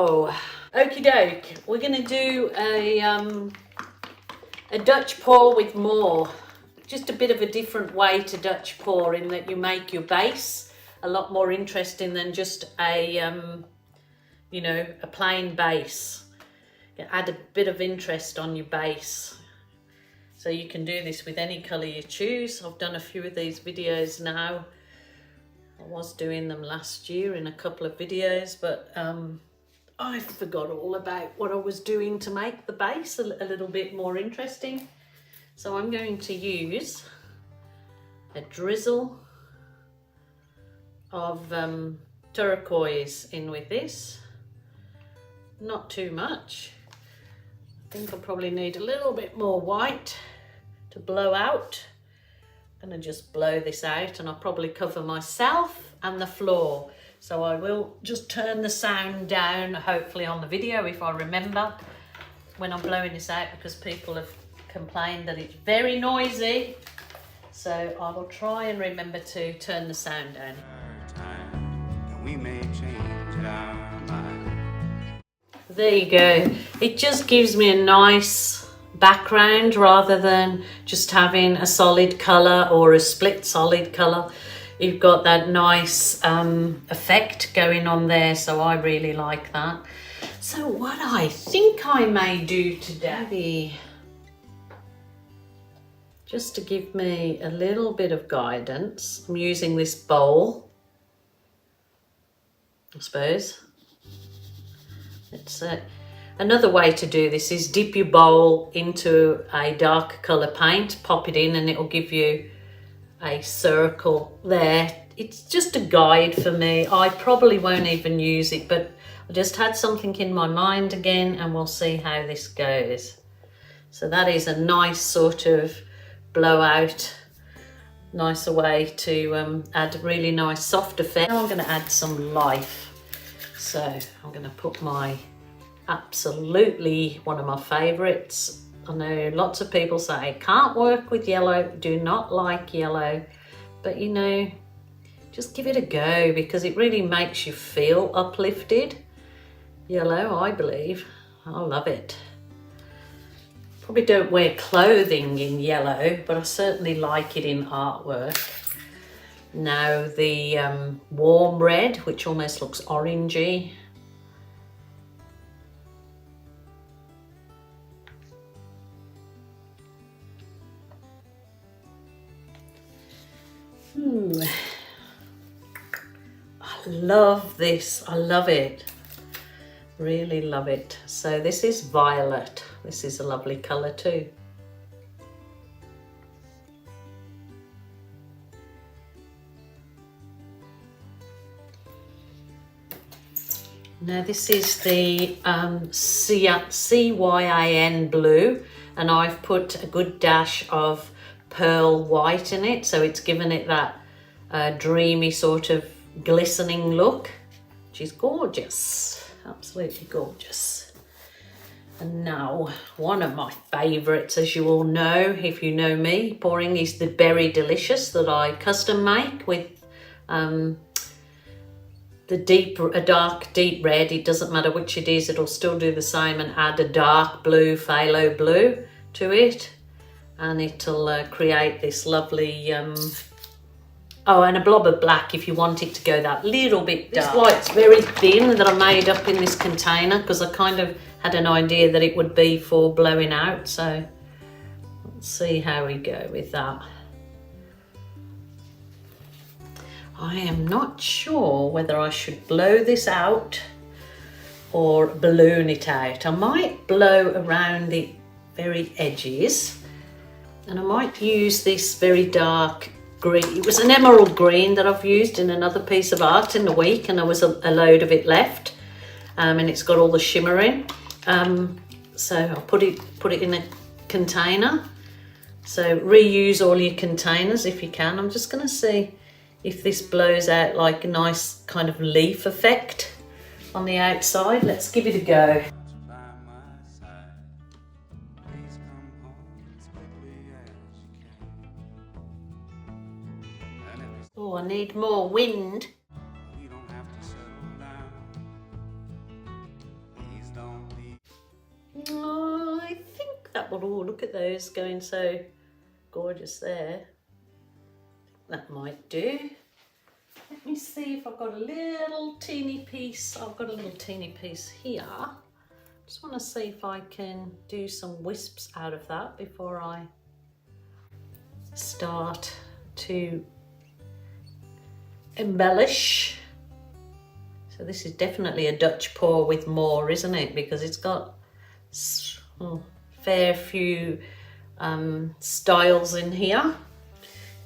So, okie doke, we're going to do a Dutch pour with more. Just a bit of a different way to Dutch pour in that you make your base a lot more interesting than just a, you know, a plain base. You add a bit of interest on your base. So you can do this with any colour you choose. I've done a few of these videos now. I was doing them last year in a couple of videos, but I forgot all about what I was doing to make the base a little bit more interesting. So I'm going to use a drizzle of turquoise in with this. Not too much. I think I probably need a little bit more white to blow out. I'm going to just blow this out and I'll probably cover myself and the floor. So I will just turn the sound down, hopefully on the video if I remember when I'm blowing this out, because people have complained that it's very noisy. So I will try and remember to turn the sound down. We may change our mind. There you go. It just gives me a nice background rather than just having a solid colour or a split solid colour. You've got that nice effect going on there, so I really like that. So what I think I may do today, just to give me a little bit of guidance, I'm using this bowl, I suppose. It's another way to do this is dip your bowl into a dark colour paint, pop it in, and it will give you a circle there. It's just a guide for me. I probably won't even use it, but I just had something in my mind again, and we'll see how this goes. So that is a nice sort of blowout, nicer way to add a really nice soft effect. Now I'm going to add some life. So I'm going to put my absolutely one of my favourites. I know lots of people say can't work with yellow, do not like yellow, but you know, just give it a go because it really makes you feel uplifted. Yellow, I believe. I love it. Probably don't wear clothing in yellow, but I certainly like it in artwork. Now the warm red, which almost looks orangey. I love this. I love it. Really love it. So this is violet. This is a lovely colour too. Now this is the CYAN blue, and I've put a good dash of pearl white in it, so it's given it that dreamy sort of glistening look, which is gorgeous, absolutely gorgeous. And now one of my favourites, as you all know, if you know me, pouring, is the Berry Delicious that I custom make with a dark deep red. It doesn't matter which it is, it'll still do the same, and add a dark blue, phthalo blue to it, and it'll create this lovely oh, and a blob of black if you want it to go that little bit dark. This white's very thin that I made up in this container because I kind of had an idea that it would be for blowing out, so let's see how we go with that. I am not sure whether I should blow this out or balloon it out. I might blow around the very edges, and I might use this very dark green. It was an emerald green that I've used in another piece of art in the week, and there was a load of it left, and it's got all the shimmer in. So I'll put it in a container. So reuse all your containers if you can. I'm just going to see if this blows out like a nice kind of leaf effect on the outside. Let's give it a go. Oh, I need more wind. look at those going so gorgeous there. That might do. Let me see if I've got a little teeny piece. I've got a little teeny piece here. Just want to see if I can do some wisps out of that before I start to embellish. So this is definitely a Dutch pour with more, isn't it? Because it's got fair few styles in here.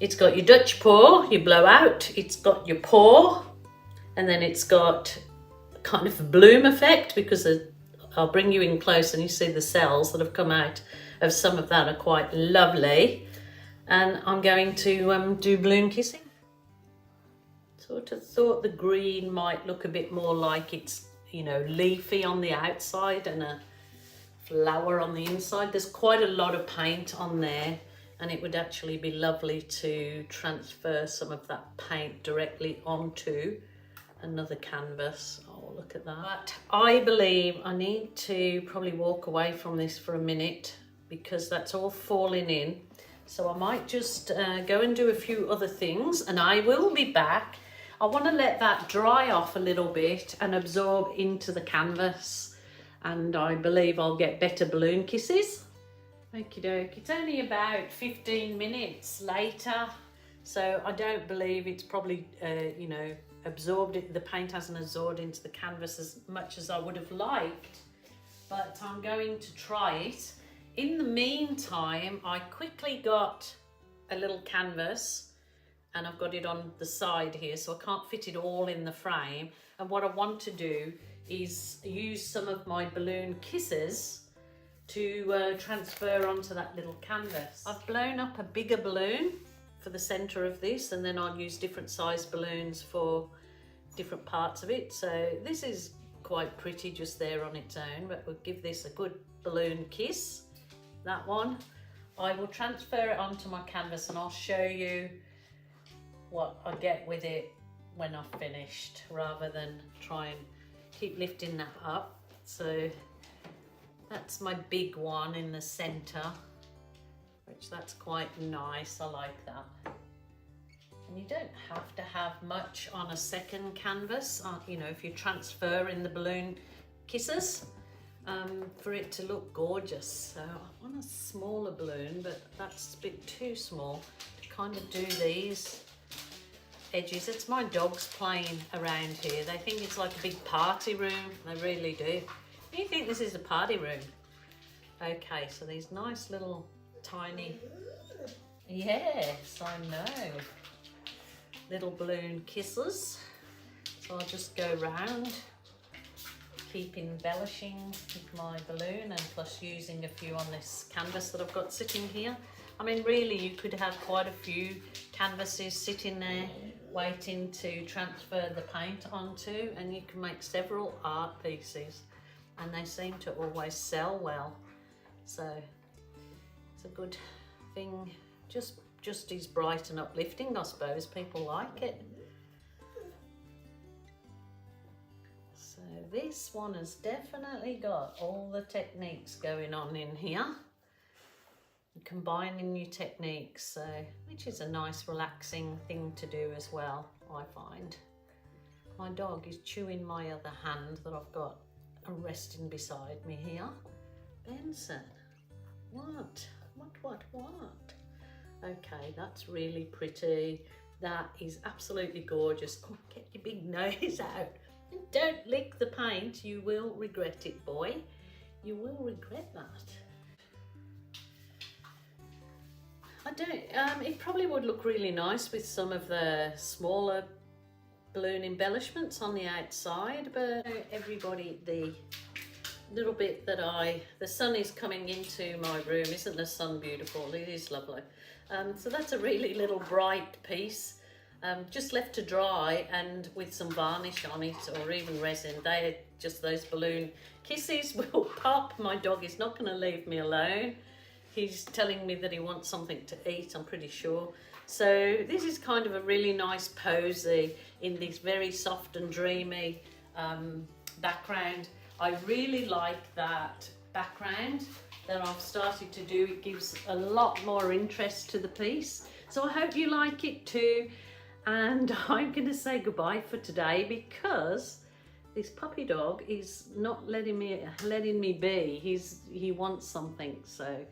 It's got your Dutch pour, your blowout, it's got your pour, and then it's got kind of a bloom effect, because I'll bring you in close and you see the cells that have come out of some of that are quite lovely. And I'm going to do balloon kissing. Sort of thought the green might look a bit more like it's, you know, leafy on the outside and a flower on the inside. There's quite a lot of paint on there, and it would actually be lovely to transfer some of that paint directly onto another canvas. Oh, look at that. But I believe I need to probably walk away from this for a minute because that's all falling in. So I might just go and do a few other things, and I will be back. I want to let that dry off a little bit and absorb into the canvas, and I believe I'll get better balloon kisses. Okie doke, it's only about 15 minutes later, so I don't believe it's probably, you know, absorbed it. The paint hasn't absorbed into the canvas as much as I would have liked, but I'm going to try it. In the meantime, I quickly got a little canvas, and I've got it on the side here, so I can't fit it all in the frame. And what I want to do is use some of my balloon kisses to transfer onto that little canvas. I've blown up a bigger balloon for the center of this, and then I'll use different size balloons for different parts of it. So this is quite pretty just there on its own, but we'll give this a good balloon kiss. That one, I will transfer it onto my canvas and I'll show you what I get with it when I've finished, rather than try and keep lifting that up. So that's my big one in the center, which that's quite nice. I like that. And you don't have to have much on a second canvas, you know, if you transfer in the balloon kisses, for it to look gorgeous. So I want a smaller balloon, but that's a bit too small to kind of do these edges. It's my dogs playing around here. They think it's like a big party room. They really do. Do you think this is a party room? Okay, so these nice little tiny, yes, I know, little balloon kisses. So I'll just go round, keep embellishing with my balloon, and plus using a few on this canvas that I've got sitting here. I mean, really, you could have quite a few canvases sitting there waiting to transfer the paint onto, and you can make several art pieces, and they seem to always sell well. So it's a good thing. Just is bright and uplifting, I suppose. People like it. So this one has definitely got all the techniques going on in here. Combining new techniques, so which is a nice relaxing thing to do as well, I find. My dog is chewing my other hand that I've got resting beside me here. Benson, what? Okay, that's really pretty. That is absolutely gorgeous. Oh, get your big nose out. And don't lick the paint. You will regret it, boy. You will regret that. It probably would look really nice with some of the smaller balloon embellishments on the outside, but everybody, the little bit that the sun is coming into my room. Isn't the sun beautiful? It is lovely. So that's a really little bright piece, just left to dry, and with some varnish on it or even resin. Those balloon kisses will pop. My dog is not going to leave me alone. He's telling me that he wants something to eat, I'm pretty sure. So this is kind of a really nice posy in this very soft and dreamy background. I really like that background that I've started to do. It gives a lot more interest to the piece. So I hope you like it too. And I'm going to say goodbye for today because this puppy dog is not letting me be. He wants something. So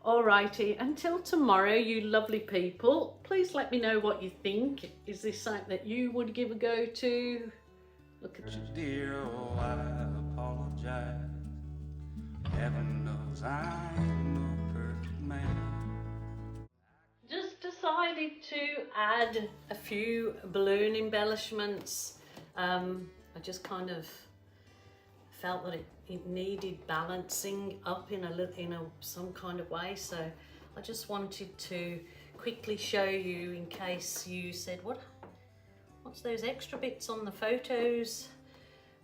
alrighty, until tomorrow, you lovely people. Please let me know what you think. Is this something that you would give a go to? Look at you. Dear, oh, I apologize. Heaven knows I'm no perfect man. Just decided to add a few balloon embellishments. I just kind of felt that it needed balancing up in some kind of way, so I just wanted to quickly show you in case you said, what's those extra bits on the photos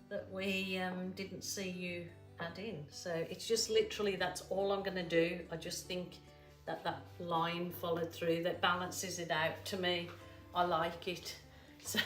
that we didn't see you add in. So it's just literally, that's all I'm going to do. I just think that line followed through, that balances it out. To me, I like it. So